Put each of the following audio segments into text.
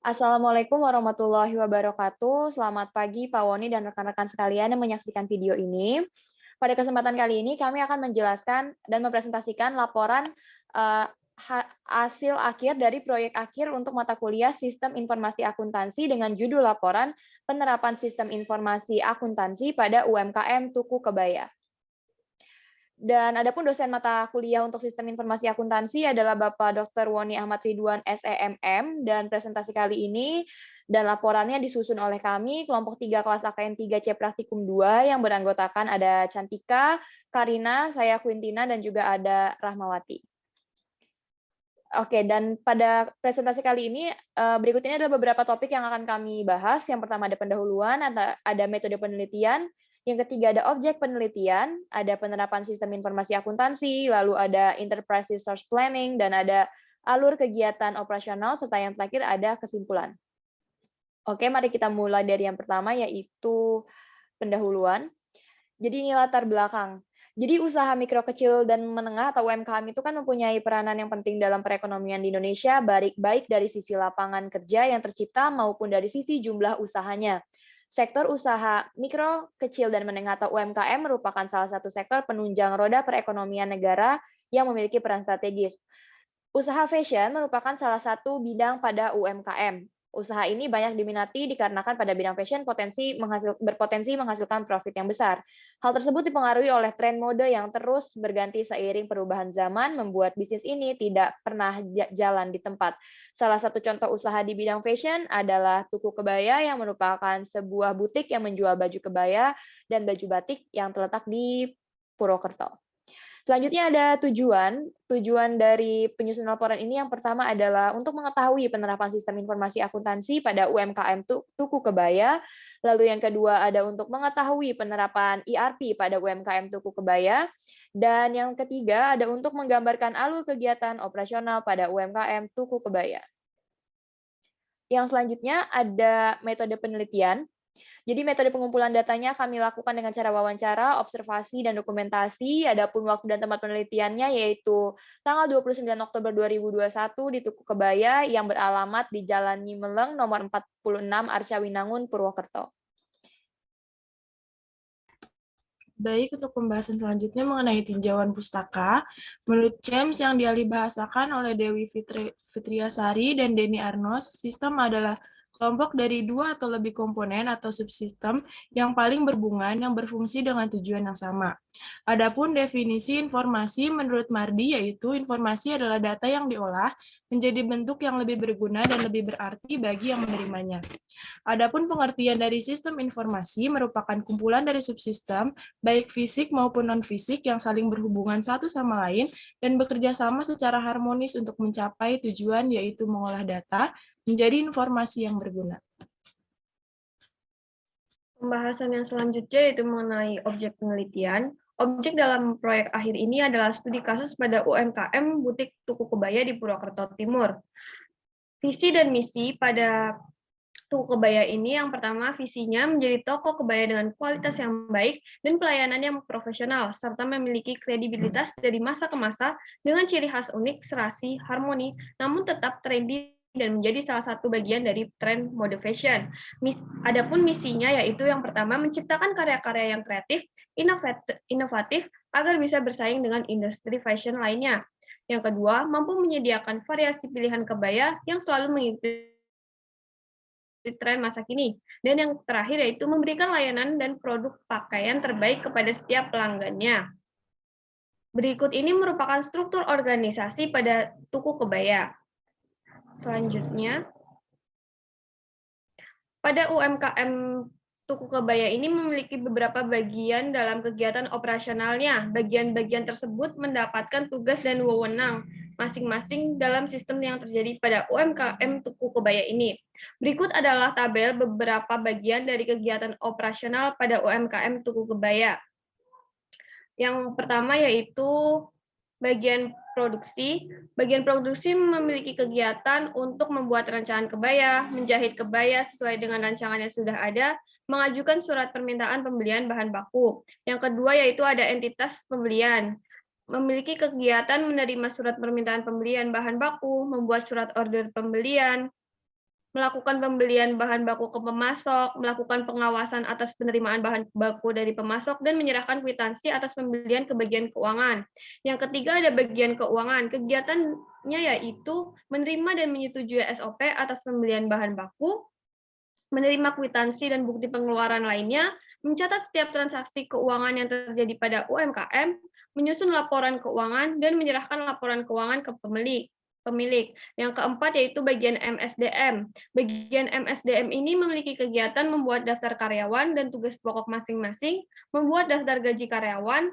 Assalamualaikum warahmatullahi wabarakatuh. Selamat pagi Pak Woni dan rekan-rekan sekalian yang menyaksikan video ini. Pada kesempatan kali ini kami akan menjelaskan dan mempresentasikan laporan eh, hasil akhir dari proyek akhir untuk mata kuliah Sistem Informasi Akuntansi dengan judul laporan penerapan Sistem Informasi Akuntansi pada UMKM Tuku Kebaya. Dan adapun dosen mata kuliah untuk Sistem Informasi Akuntansi adalah Bapak Dr. Woni Ahmad Ridwan SEMM, dan presentasi kali ini dan laporannya disusun oleh kami, kelompok 3 kelas AKN 3C Praktikum 2 yang beranggotakan ada Cantika, Karina, saya Quintina, dan juga ada Rahmawati. Oke, dan pada presentasi kali ini, berikut ini adalah beberapa topik yang akan kami bahas. Yang pertama ada pendahuluan, ada metode penelitian, yang ketiga ada objek penelitian, ada penerapan sistem informasi akuntansi, lalu ada enterprise resource planning, dan ada alur kegiatan operasional, serta yang terakhir ada kesimpulan. Oke, mari kita mulai dari yang pertama, yaitu pendahuluan. Jadi ini latar belakang. Jadi usaha mikro kecil dan menengah atau UMKM itu kan mempunyai peranan yang penting dalam perekonomian di Indonesia, baik dari sisi lapangan kerja yang tercipta maupun dari sisi jumlah usahanya. Sektor usaha mikro, kecil, dan menengah atau UMKM merupakan salah satu sektor penunjang roda perekonomian negara yang memiliki peran strategis. Usaha fashion merupakan salah satu bidang pada UMKM. Usaha ini banyak diminati dikarenakan pada bidang fashion berpotensi menghasilkan profit yang besar. Hal tersebut dipengaruhi oleh tren mode yang terus berganti seiring perubahan zaman, membuat bisnis ini tidak pernah jalan di tempat. Salah satu contoh usaha di bidang fashion adalah Tuku Kebaya yang merupakan sebuah butik yang menjual baju kebaya dan baju batik yang terletak di Purwokerto. Selanjutnya ada tujuan. Tujuan dari penyusunan laporan ini yang pertama adalah untuk mengetahui penerapan sistem informasi akuntansi pada UMKM Tuku Kebaya. Lalu yang kedua ada untuk mengetahui penerapan ERP pada UMKM Tuku Kebaya. Dan yang ketiga ada untuk menggambarkan alur kegiatan operasional pada UMKM Tuku Kebaya. Yang selanjutnya ada metode penelitian. Jadi metode pengumpulan datanya kami lakukan dengan cara wawancara, observasi, dan dokumentasi. Adapun waktu dan tempat penelitiannya yaitu tanggal 29 Oktober 2021 di Tuku Kebaya yang beralamat di Jalan Nyimeleng nomor 46 Arcawinangun, Purwokerto. Baik, untuk pembahasan selanjutnya mengenai tinjauan pustaka, menurut James yang dialih bahasakan oleh Dewi Fitriasari dan Denny Arnos, sistem adalah kelompok dari 2 atau lebih komponen atau subsistem yang paling berhubungan yang berfungsi dengan tujuan yang sama. Adapun definisi informasi menurut Mardi yaitu informasi adalah data yang diolah menjadi bentuk yang lebih berguna dan lebih berarti bagi yang menerimanya. Adapun pengertian dari sistem informasi merupakan kumpulan dari subsistem, baik fisik maupun non-fisik yang saling berhubungan satu sama lain dan bekerja sama secara harmonis untuk mencapai tujuan yaitu mengolah data menjadi informasi yang berguna. Pembahasan yang selanjutnya yaitu mengenai objek penelitian. Objek dalam proyek akhir ini adalah studi kasus pada UMKM Butik Tuku Kebaya di Purwokerto Timur. Visi dan misi pada Tuku Kebaya ini yang pertama visinya menjadi toko kebaya dengan kualitas yang baik dan pelayanan yang profesional, serta memiliki kredibilitas dari masa ke masa dengan ciri khas unik, serasi, harmoni, namun tetap trendy dan menjadi salah satu bagian dari tren mode fashion. Adapun misinya yaitu yang pertama menciptakan karya-karya yang kreatif, inovatif agar bisa bersaing dengan industri fashion lainnya. Yang kedua, mampu menyediakan variasi pilihan kebaya yang selalu mengikuti tren masa kini. Dan yang terakhir yaitu memberikan layanan dan produk pakaian terbaik kepada setiap pelanggannya. Berikut ini merupakan struktur organisasi pada Tuku Kebaya. Selanjutnya, pada UMKM Tuku Kebaya ini memiliki beberapa bagian dalam kegiatan operasionalnya. Bagian-bagian tersebut mendapatkan tugas dan wewenang masing-masing dalam sistem yang terjadi pada UMKM Tuku Kebaya ini. Berikut adalah tabel beberapa bagian dari kegiatan operasional pada UMKM Tuku Kebaya. Yang pertama yaitu bagian produksi. Bagian produksi memiliki kegiatan untuk membuat rancangan kebaya, menjahit kebaya sesuai dengan rancangan yang sudah ada, mengajukan surat permintaan pembelian bahan baku. Yang kedua yaitu ada entitas pembelian. Memiliki kegiatan menerima surat permintaan pembelian bahan baku, membuat surat order pembelian, melakukan pembelian bahan baku ke pemasok, melakukan pengawasan atas penerimaan bahan baku dari pemasok, dan menyerahkan kwitansi atas pembelian ke bagian keuangan. Yang ketiga ada bagian keuangan. Kegiatannya yaitu menerima dan menyetujui SOP atas pembelian bahan baku, menerima kwitansi dan bukti pengeluaran lainnya, mencatat setiap transaksi keuangan yang terjadi pada UMKM, menyusun laporan keuangan, dan menyerahkan laporan keuangan ke pemilik. Yang keempat yaitu bagian MSDM. Bagian MSDM ini memiliki kegiatan membuat daftar karyawan dan tugas pokok masing-masing, membuat daftar gaji karyawan,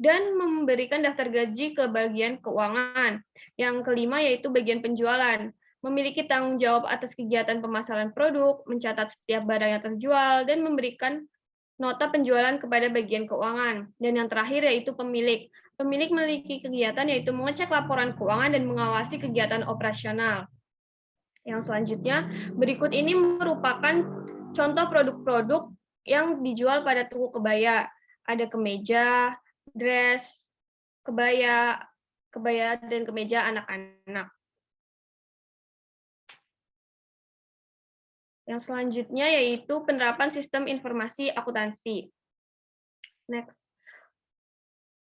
dan memberikan daftar gaji ke bagian keuangan. Yang kelima yaitu bagian penjualan. Memiliki tanggung jawab atas kegiatan pemasaran produk, mencatat setiap barang yang terjual, dan memberikan nota penjualan kepada bagian keuangan. Dan yang terakhir yaitu pemilik. Pemilik memiliki kegiatan yaitu mengecek laporan keuangan dan mengawasi kegiatan operasional. Yang selanjutnya, berikut ini merupakan contoh produk-produk yang dijual pada toko kebaya. Ada kemeja, dress, kebaya, dan kemeja anak-anak. Yang selanjutnya yaitu penerapan sistem informasi akuntansi. Next.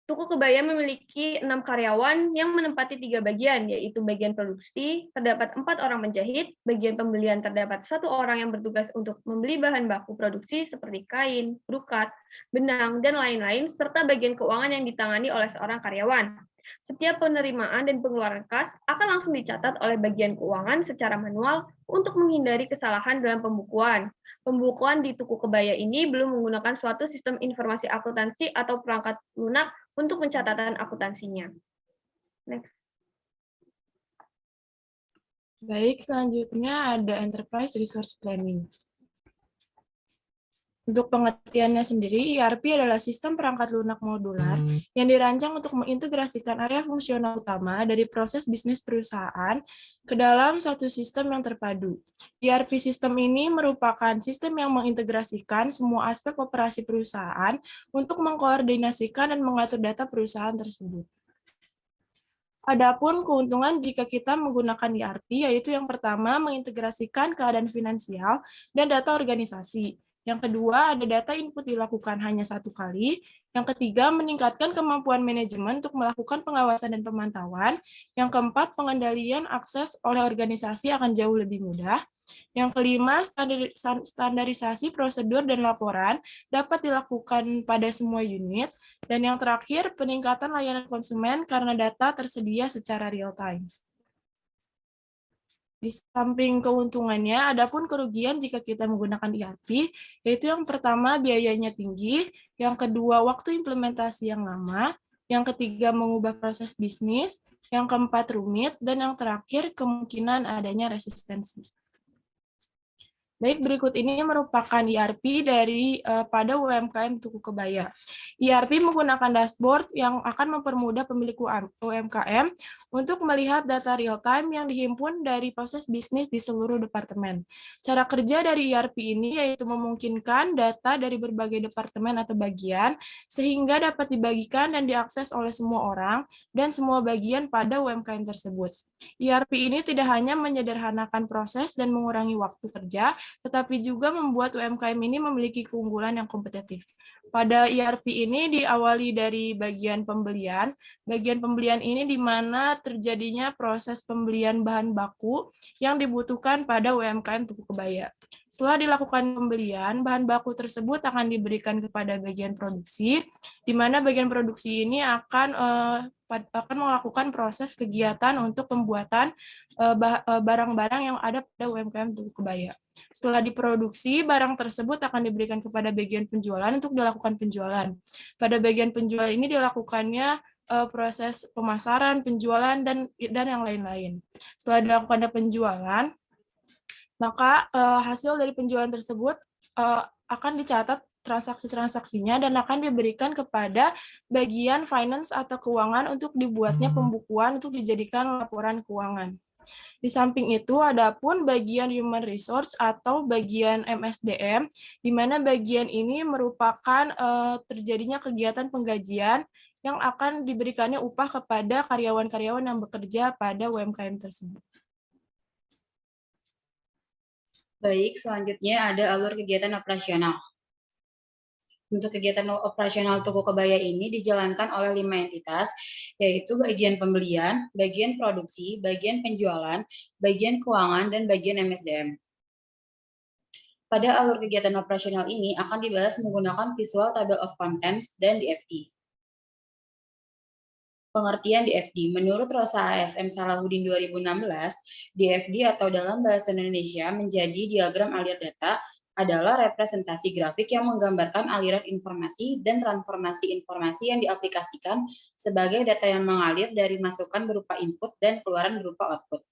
Tuku kebaya memiliki 6 karyawan yang menempati 3 bagian, yaitu bagian produksi, terdapat 4 orang menjahit, bagian pembelian terdapat 1 orang yang bertugas untuk membeli bahan baku produksi seperti kain, brokat, benang, dan lain-lain, serta bagian keuangan yang ditangani oleh seorang karyawan. Setiap penerimaan dan pengeluaran kas akan langsung dicatat oleh bagian keuangan secara manual untuk menghindari kesalahan dalam pembukuan. Pembukuan di tuku kebaya ini belum menggunakan suatu sistem informasi akuntansi atau perangkat lunak untuk pencatatan akuntansinya. Next. Baik, selanjutnya ada Enterprise Resource Planning. Untuk pengertiannya sendiri, ERP adalah sistem perangkat lunak modular yang dirancang untuk mengintegrasikan area fungsional utama dari proses bisnis perusahaan ke dalam satu sistem yang terpadu. ERP sistem ini merupakan sistem yang mengintegrasikan semua aspek operasi perusahaan untuk mengkoordinasikan dan mengatur data perusahaan tersebut. Adapun keuntungan jika kita menggunakan ERP, yaitu yang pertama, mengintegrasikan keadaan finansial dan data organisasi. Yang kedua, ada data input dilakukan hanya 1 kali. Yang ketiga, meningkatkan kemampuan manajemen untuk melakukan pengawasan dan pemantauan. Yang keempat, pengendalian akses oleh organisasi akan jauh lebih mudah. Yang kelima, standarisasi prosedur dan laporan dapat dilakukan pada semua unit. Dan yang terakhir, peningkatan layanan konsumen karena data tersedia secara real-time. Di samping keuntungannya, ada pun kerugian jika kita menggunakan ERP, yaitu yang pertama biayanya tinggi, yang kedua waktu implementasi yang lama, yang ketiga mengubah proses bisnis, yang keempat rumit, dan yang terakhir kemungkinan adanya resistensi. Baik, berikut ini merupakan ERP pada UMKM Tuku Kebaya. ERP menggunakan dashboard yang akan mempermudah pemilik UMKM untuk melihat data real-time yang dihimpun dari proses bisnis di seluruh departemen. Cara kerja dari ERP ini yaitu memungkinkan data dari berbagai departemen atau bagian sehingga dapat dibagikan dan diakses oleh semua orang dan semua bagian pada UMKM tersebut. ERP ini tidak hanya menyederhanakan proses dan mengurangi waktu kerja, tetapi juga membuat UMKM ini memiliki keunggulan yang kompetitif. Pada ERP ini diawali dari bagian pembelian. Bagian pembelian ini di mana terjadinya proses pembelian bahan baku yang dibutuhkan pada UMKM Tuku Kebaya. Setelah dilakukan pembelian, bahan baku tersebut akan diberikan kepada bagian produksi, di mana bagian produksi ini akan melakukan proses kegiatan untuk pembuatan barang-barang yang ada pada UMKM Tuku Kebaya. Setelah diproduksi, barang tersebut akan diberikan kepada bagian penjualan untuk dilakukan penjualan. Pada bagian penjualan ini dilakukannya proses pemasaran, penjualan, dan yang lain-lain. Setelah dilakukan penjualan, maka hasil dari penjualan tersebut akan dicatat transaksi-transaksinya dan akan diberikan kepada bagian finance atau keuangan untuk dibuatnya pembukuan untuk dijadikan laporan keuangan. Di samping itu, ada pun bagian human resource atau bagian MSDM, di mana bagian ini merupakan terjadinya kegiatan penggajian yang akan diberikannya upah kepada karyawan-karyawan yang bekerja pada UMKM tersebut. Baik, selanjutnya ada alur kegiatan operasional. Untuk kegiatan operasional toko kebaya ini dijalankan oleh 5 entitas, yaitu bagian pembelian, bagian produksi, bagian penjualan, bagian keuangan, dan bagian MSDM. Pada alur kegiatan operasional ini akan dibahas menggunakan Visual Table of Contents dan DFD. Pengertian DFD, menurut Rosa ASM Salahuddin 2016, DFD atau dalam bahasa Indonesia menjadi diagram alir data adalah representasi grafik yang menggambarkan aliran informasi dan transformasi informasi yang diaplikasikan sebagai data yang mengalir dari masukan berupa input dan keluaran berupa output.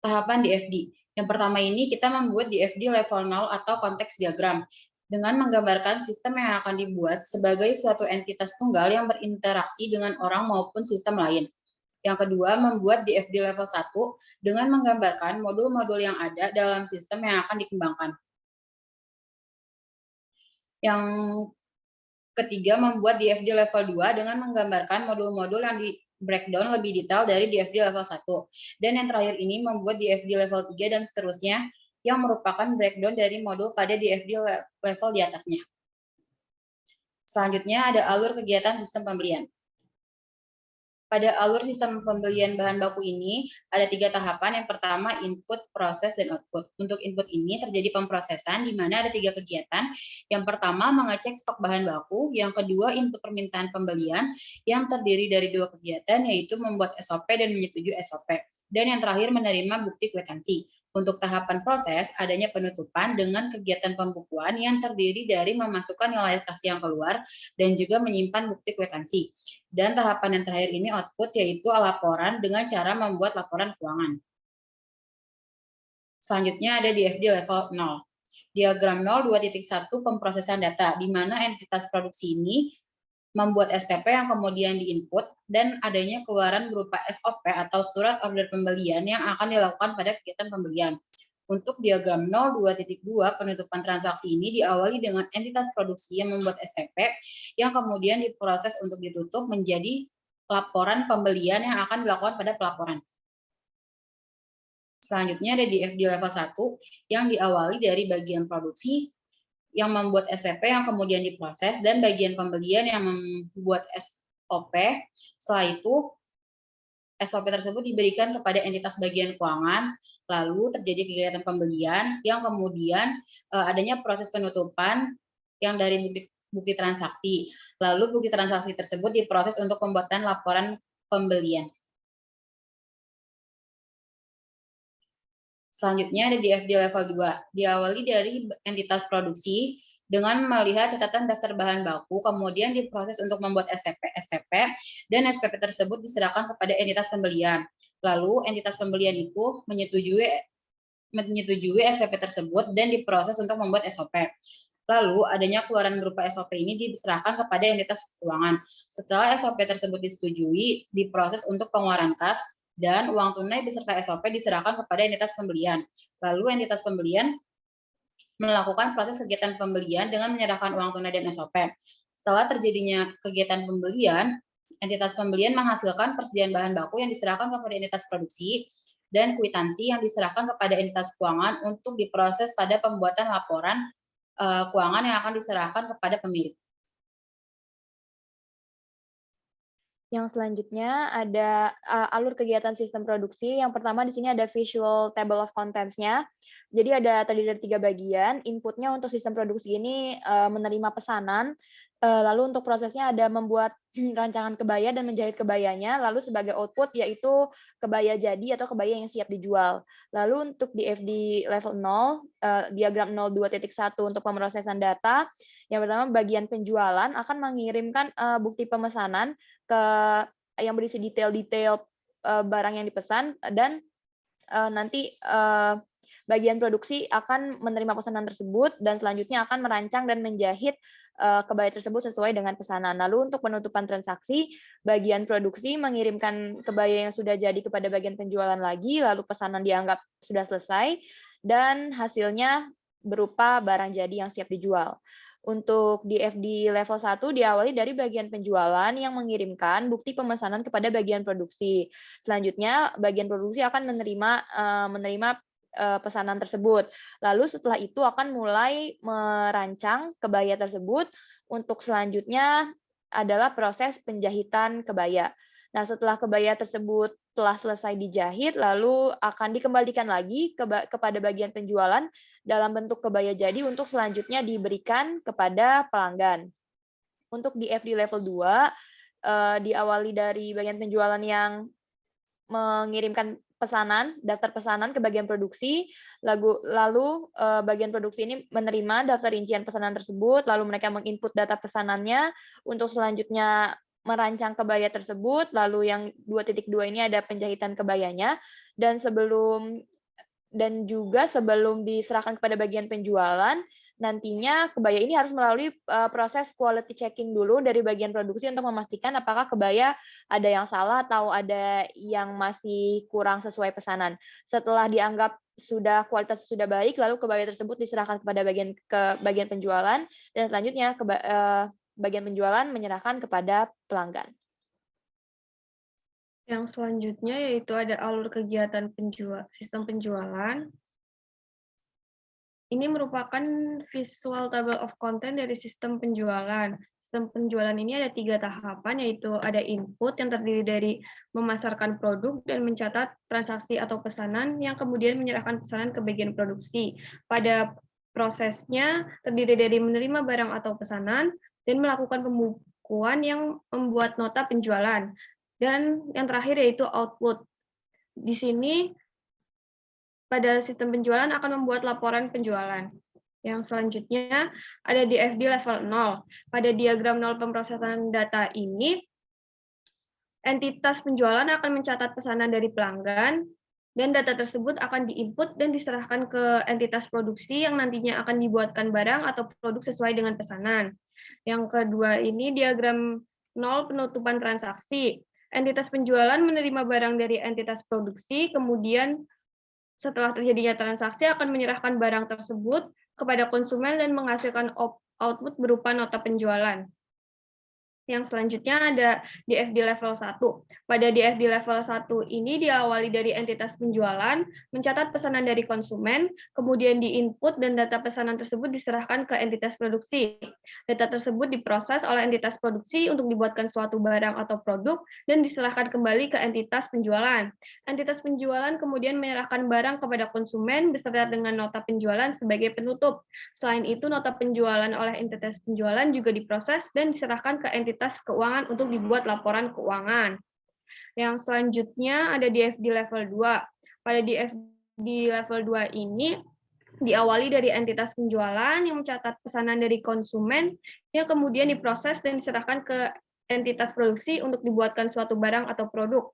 Tahapan DFD. Yang pertama ini kita membuat DFD level 0 atau konteks diagram dengan menggambarkan sistem yang akan dibuat sebagai suatu entitas tunggal yang berinteraksi dengan orang maupun sistem lain. Yang kedua, membuat DFD level 1 dengan menggambarkan modul-modul yang ada dalam sistem yang akan dikembangkan. Yang ketiga, membuat DFD level 2 dengan menggambarkan modul-modul yang di breakdown lebih detail dari DFD level 1. Dan yang terakhir ini membuat DFD level 3 dan seterusnya yang merupakan breakdown dari modul pada DFD level di atasnya. Selanjutnya ada alur kegiatan sistem pembelian. Pada alur sistem pembelian bahan baku ini ada 3 tahapan. Yang pertama input, proses, dan output. Untuk input ini terjadi pemrosesan di mana ada 3 kegiatan. Yang pertama mengecek stok bahan baku, yang kedua input permintaan pembelian yang terdiri dari 2 kegiatan yaitu membuat SOP dan menyetujui SOP. Dan yang terakhir menerima bukti kwitansi. Untuk tahapan proses, adanya penutupan dengan kegiatan pembukuan yang terdiri dari memasukkan nilai kas yang keluar dan juga menyimpan bukti kwitansi. Dan tahapan yang terakhir ini output, yaitu laporan dengan cara membuat laporan keuangan. Selanjutnya ada DFD level 0. Diagram 0 2.1 pemrosesan data, di mana entitas produksi ini membuat SPP yang kemudian diinput dan adanya keluaran berupa SOP atau surat order pembelian yang akan dilakukan pada kegiatan pembelian. Untuk diagram 0 2.2 penutupan transaksi ini diawali dengan entitas produksi yang membuat SPP yang kemudian diproses untuk ditutup menjadi laporan pembelian yang akan dilakukan pada pelaporan. Selanjutnya ada DFD level 1 yang diawali dari bagian produksi yang membuat SPP yang kemudian diproses dan bagian pembelian yang membuat SOP. Setelah itu SOP tersebut diberikan kepada entitas bagian keuangan, lalu terjadi kegiatan pembelian yang kemudian adanya proses penutupan yang dari bukti transaksi. Lalu bukti transaksi tersebut diproses untuk pembuatan laporan pembelian. Selanjutnya ada DFD level 2, diawali dari entitas produksi dengan melihat catatan daftar bahan baku, kemudian diproses untuk membuat SPP, dan SPP tersebut diserahkan kepada entitas pembelian. Lalu entitas pembelian itu menyetujui SPP tersebut dan diproses untuk membuat SOP. Lalu adanya keluaran berupa SOP ini diserahkan kepada entitas keuangan. Setelah SOP tersebut disetujui, diproses untuk pengeluaran kas, dan uang tunai beserta SOP diserahkan kepada entitas pembelian. Lalu entitas pembelian melakukan proses kegiatan pembelian dengan menyerahkan uang tunai dan SOP. Setelah terjadinya kegiatan pembelian, entitas pembelian menghasilkan persediaan bahan baku yang diserahkan kepada entitas produksi dan kwitansi yang diserahkan kepada entitas keuangan untuk diproses pada pembuatan laporan keuangan yang akan diserahkan kepada pemilik. Yang selanjutnya ada alur kegiatan sistem produksi. Yang pertama di sini ada visual table of contents-nya. Jadi ada terdiri dari 3 bagian. Inputnya untuk sistem produksi ini menerima pesanan. Lalu untuk prosesnya ada membuat rancangan kebaya dan menjahit kebayanya. Lalu sebagai output yaitu kebaya jadi atau kebaya yang siap dijual. Lalu untuk DFD level 0, diagram 02.1 untuk pemrosesan data. Yang pertama bagian penjualan akan mengirimkan bukti pemesanan yang berisi detail-detail barang yang dipesan, dan nanti bagian produksi akan menerima pesanan tersebut dan selanjutnya akan merancang dan menjahit kebaya tersebut sesuai dengan pesanan. Lalu untuk penutupan transaksi, bagian produksi mengirimkan kebaya yang sudah jadi kepada bagian penjualan lagi, lalu pesanan dianggap sudah selesai dan hasilnya berupa barang jadi yang siap dijual. Untuk DFD level 1 diawali dari bagian penjualan yang mengirimkan bukti pemesanan kepada bagian produksi. Selanjutnya, bagian produksi akan menerima pesanan tersebut. Lalu setelah itu akan mulai merancang kebaya tersebut. Untuk selanjutnya adalah proses penjahitan kebaya. Nah, setelah kebaya tersebut telah selesai dijahit, lalu akan dikembalikan lagi kepada bagian penjualan dalam bentuk kebaya jadi untuk selanjutnya diberikan kepada pelanggan. Untuk di FD level 2, diawali dari bagian penjualan yang mengirimkan pesanan, daftar pesanan ke bagian produksi, lalu bagian produksi ini menerima daftar rincian pesanan tersebut, lalu mereka menginput data pesanannya untuk selanjutnya merancang kebaya tersebut, lalu yang 2.2 ini ada penjahitan kebayanya, dan juga sebelum diserahkan kepada bagian penjualan, nantinya kebaya ini harus melalui proses quality checking dulu dari bagian produksi untuk memastikan apakah kebaya ada yang salah atau ada yang masih kurang sesuai pesanan. Setelah dianggap kualitas sudah baik, lalu kebaya tersebut diserahkan kepada bagian penjualan, dan selanjutnya bagian penjualan menyerahkan kepada pelanggan. Yang selanjutnya yaitu ada alur kegiatan sistem penjualan. Ini merupakan visual table of content dari sistem penjualan. Sistem penjualan ini ada 3 tahapan, yaitu ada input yang terdiri dari memasarkan produk dan mencatat transaksi atau pesanan yang kemudian menyerahkan pesanan ke bagian produksi. Pada prosesnya terdiri dari menerima barang atau pesanan dan melakukan pembukuan yang membuat nota penjualan. Dan yang terakhir yaitu output. Di sini pada sistem penjualan akan membuat laporan penjualan. Yang selanjutnya ada di FD level 0. Pada diagram 0 pemrosesan data ini, entitas penjualan akan mencatat pesanan dari pelanggan, dan data tersebut akan diinput dan diserahkan ke entitas produksi yang nantinya akan dibuatkan barang atau produk sesuai dengan pesanan. Yang kedua ini diagram 0 penutupan transaksi. Entitas penjualan menerima barang dari entitas produksi, kemudian setelah terjadinya transaksi akan menyerahkan barang tersebut kepada konsumen dan menghasilkan output berupa nota penjualan. Yang selanjutnya ada di FD level 1. Pada di FD level 1 ini diawali dari entitas penjualan, mencatat pesanan dari konsumen, kemudian diinput dan data pesanan tersebut diserahkan ke entitas produksi. Data tersebut diproses oleh entitas produksi untuk dibuatkan suatu barang atau produk dan diserahkan kembali ke entitas penjualan. Entitas penjualan kemudian menyerahkan barang kepada konsumen beserta dengan nota penjualan sebagai penutup. Selain itu, nota penjualan oleh entitas penjualan juga diproses dan diserahkan ke entitas keuangan untuk dibuat laporan keuangan. Yang selanjutnya ada di FD level 2. Pada di FD level 2 ini diawali dari entitas penjualan yang mencatat pesanan dari konsumen yang kemudian diproses dan diserahkan ke entitas produksi untuk dibuatkan suatu barang atau produk.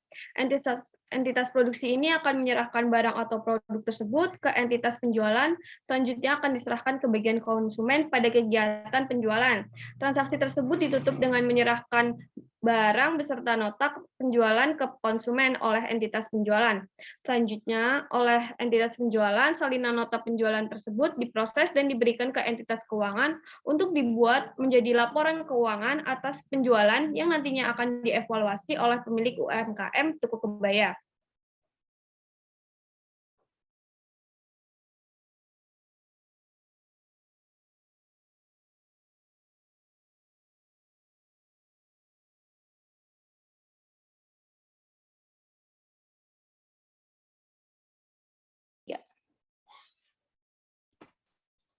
Entitas produksi ini akan menyerahkan barang atau produk tersebut ke entitas penjualan, selanjutnya akan diserahkan ke bagian konsumen pada kegiatan penjualan. Transaksi tersebut ditutup dengan menyerahkan barang beserta nota penjualan ke konsumen oleh entitas penjualan. Selanjutnya, oleh entitas penjualan, salinan nota penjualan tersebut diproses dan diberikan ke entitas keuangan untuk dibuat menjadi laporan keuangan atas penjualan yang nantinya akan dievaluasi oleh pemilik UMKM toko kebaya.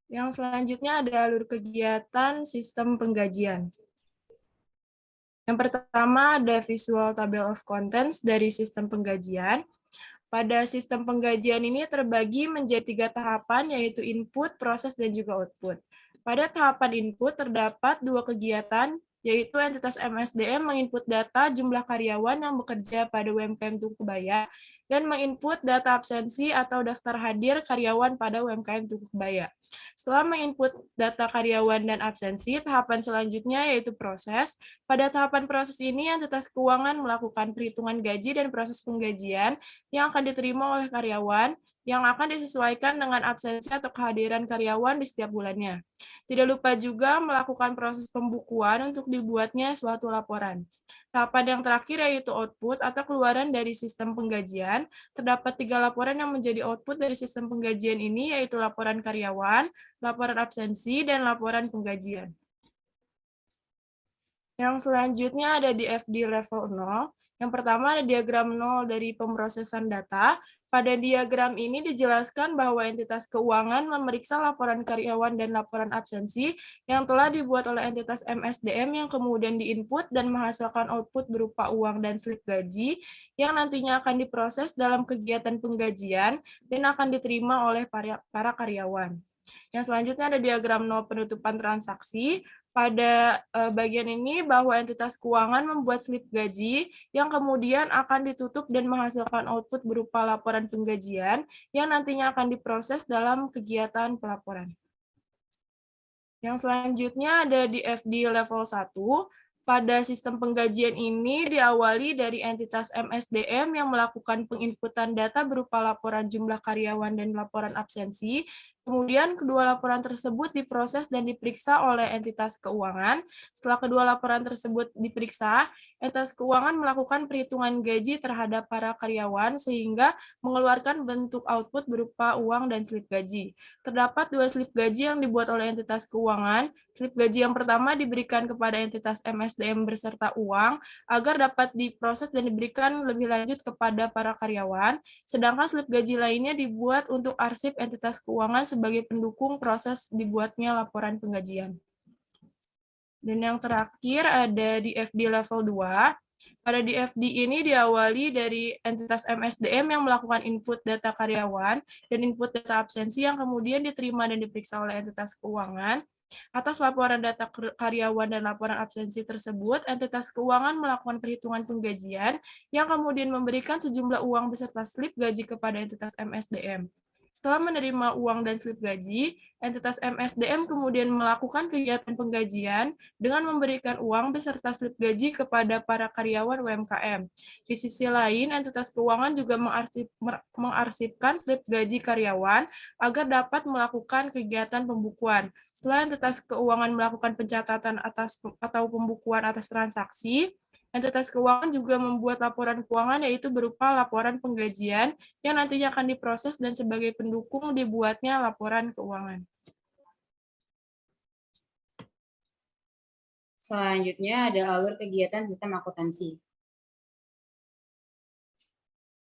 Yang selanjutnya ada alur kegiatan sistem penggajian. Yang pertama ada visual table of contents dari sistem penggajian. Pada sistem penggajian ini terbagi menjadi 3 tahapan, yaitu input, proses, dan juga output. Pada tahapan input terdapat 2 kegiatan, yaitu entitas MSDM menginput data jumlah karyawan yang bekerja pada UMKM Tuku Kebaya, dan menginput data absensi atau daftar hadir karyawan pada UMKM Tuku Kebaya. Setelah menginput data karyawan dan absensi, tahapan selanjutnya yaitu proses. Pada tahapan proses ini, entitas keuangan melakukan perhitungan gaji dan proses penggajian yang akan diterima oleh karyawan, yang akan disesuaikan dengan absensi atau kehadiran karyawan di setiap bulannya. Tidak lupa juga melakukan proses pembukuan untuk dibuatnya suatu laporan. Tahapan yang terakhir yaitu output atau keluaran dari sistem penggajian. Terdapat 3 laporan yang menjadi output dari sistem penggajian ini, yaitu laporan karyawan, laporan absensi, dan laporan penggajian. Yang selanjutnya ada di FD level 0. Yang pertama ada diagram 0 dari pemrosesan data. Pada diagram ini dijelaskan bahwa entitas keuangan memeriksa laporan karyawan dan laporan absensi yang telah dibuat oleh entitas MSDM yang kemudian diinput dan menghasilkan output berupa uang dan slip gaji yang nantinya akan diproses dalam kegiatan penggajian dan akan diterima oleh para karyawan. Yang selanjutnya ada diagram 0 penutupan transaksi. Pada bagian ini bahwa entitas keuangan membuat slip gaji yang kemudian akan ditutup dan menghasilkan output berupa laporan penggajian yang nantinya akan diproses dalam kegiatan pelaporan. Yang selanjutnya ada di FD level 1. Pada sistem penggajian ini diawali dari entitas MSDM yang melakukan penginputan data berupa laporan jumlah karyawan dan laporan absensi. Kemudian kedua laporan tersebut diproses dan diperiksa oleh entitas keuangan. Setelah kedua laporan tersebut diperiksa, entitas keuangan melakukan perhitungan gaji terhadap para karyawan sehingga mengeluarkan bentuk output berupa uang dan slip gaji. Terdapat 2 slip gaji yang dibuat oleh entitas keuangan. Slip gaji yang pertama diberikan kepada entitas MSDM beserta uang agar dapat diproses dan diberikan lebih lanjut kepada para karyawan. Sedangkan slip gaji lainnya dibuat untuk arsip entitas keuangan sebagai pendukung proses dibuatnya laporan penggajian. Dan yang terakhir ada di FD level 2. Pada di FD ini diawali dari entitas MSDM yang melakukan input data karyawan dan input data absensi yang kemudian diterima dan diperiksa oleh entitas keuangan. Atas laporan data karyawan dan laporan absensi tersebut, entitas keuangan melakukan perhitungan penggajian yang kemudian memberikan sejumlah uang beserta slip gaji kepada entitas MSDM. Setelah menerima uang dan slip gaji, entitas MSDM kemudian melakukan kegiatan penggajian dengan memberikan uang beserta slip gaji kepada para karyawan UMKM. Di sisi lain, entitas keuangan juga mengarsipkan slip gaji karyawan agar dapat melakukan kegiatan pembukuan. Setelah entitas keuangan melakukan pencatatan atau pembukuan atas transaksi, entitas keuangan juga membuat laporan keuangan yaitu berupa laporan penggajian yang nantinya akan diproses dan sebagai pendukung dibuatnya laporan keuangan. Selanjutnya ada alur kegiatan sistem akuntansi.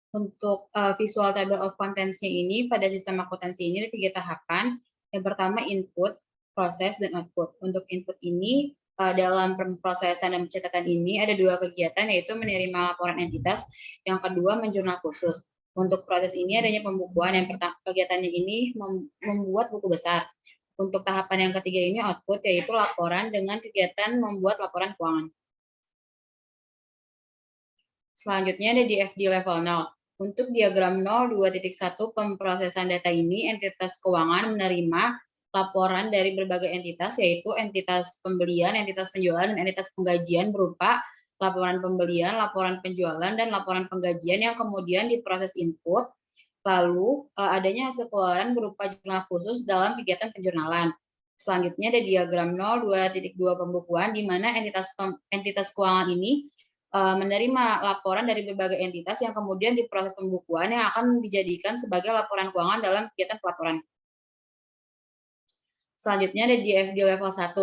Untuk visual table of contents-nya ini, pada sistem akuntansi ini ada 3 tahapan. Yang pertama input, proses, dan output. Untuk input ini, dalam pemrosesan dan pencatatan ini ada 2 kegiatan, yaitu menerima laporan entitas, yang kedua menjurnal khusus. Untuk proses ini adanya pembukuan, yang pertama kegiatannya ini membuat buku besar. Untuk tahapan yang ketiga ini output, yaitu laporan dengan kegiatan membuat laporan keuangan. Selanjutnya ada di FD level 0. Untuk diagram 0.2.1 pemrosesan data ini, entitas keuangan menerima laporan dari berbagai entitas, yaitu entitas pembelian, entitas penjualan, dan entitas penggajian berupa laporan pembelian, laporan penjualan, dan laporan penggajian yang kemudian diproses input, lalu adanya hasil keluaran berupa jurnal khusus dalam kegiatan penjurnalan. Selanjutnya ada diagram 0.2.2 pembukuan, di mana entitas keuangan ini menerima laporan dari berbagai entitas yang kemudian diproses pembukuan yang akan dijadikan sebagai laporan keuangan dalam kegiatan pelaporan. Selanjutnya ada di FD level 1,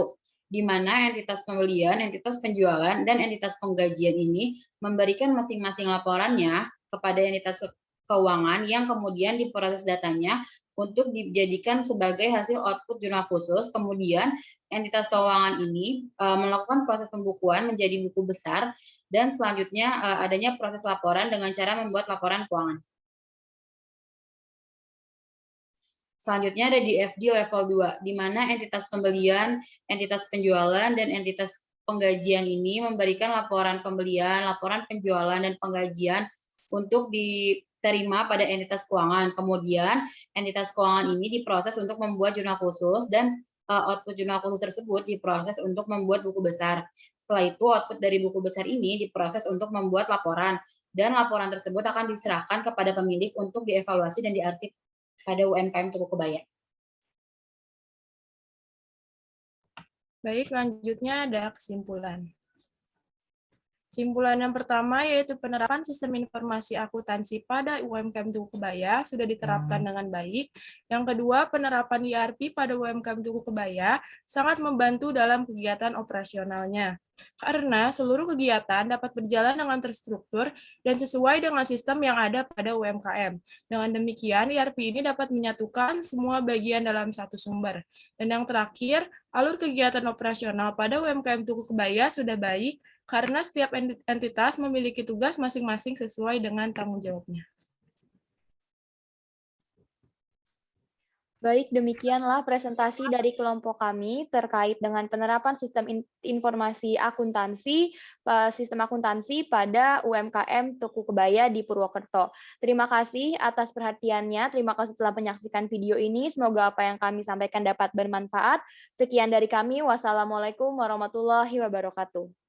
di mana entitas pembelian, entitas penjualan, dan entitas penggajian ini memberikan masing-masing laporannya kepada entitas keuangan yang kemudian diproses datanya untuk dijadikan sebagai hasil output jurnal khusus. Kemudian entitas keuangan ini melakukan proses pembukuan menjadi buku besar, dan selanjutnya adanya proses laporan dengan cara membuat laporan keuangan. Selanjutnya ada di FD level 2, di mana entitas pembelian, entitas penjualan, dan entitas penggajian ini memberikan laporan pembelian, laporan penjualan, dan penggajian untuk diterima pada entitas keuangan. Kemudian entitas keuangan ini diproses untuk membuat jurnal khusus, dan output jurnal khusus tersebut diproses untuk membuat buku besar. Setelah itu output dari buku besar ini diproses untuk membuat laporan, dan laporan tersebut akan diserahkan kepada pemilik untuk dievaluasi dan diarsip pada UMKM Tuku Kebaya. Baik, selanjutnya ada kesimpulan. Kesimpulan yang pertama yaitu penerapan sistem informasi akuntansi pada UMKM Tugu Kebaya sudah diterapkan dengan baik. Yang kedua, penerapan ERP pada UMKM Tugu Kebaya sangat membantu dalam kegiatan operasionalnya. Karena seluruh kegiatan dapat berjalan dengan terstruktur dan sesuai dengan sistem yang ada pada UMKM. Dengan demikian, ERP ini dapat menyatukan semua bagian dalam satu sumber. Dan yang terakhir, alur kegiatan operasional pada UMKM Tugu Kebaya sudah baik karena setiap entitas memiliki tugas masing-masing sesuai dengan tanggung jawabnya. Baik, demikianlah presentasi dari kelompok kami terkait dengan penerapan sistem informasi akuntansi, sistem akuntansi pada UMKM Tugu Kebaya di Purwokerto. Terima kasih atas perhatiannya, terima kasih telah menyaksikan video ini. Semoga apa yang kami sampaikan dapat bermanfaat. Sekian dari kami, wassalamualaikum warahmatullahi wabarakatuh.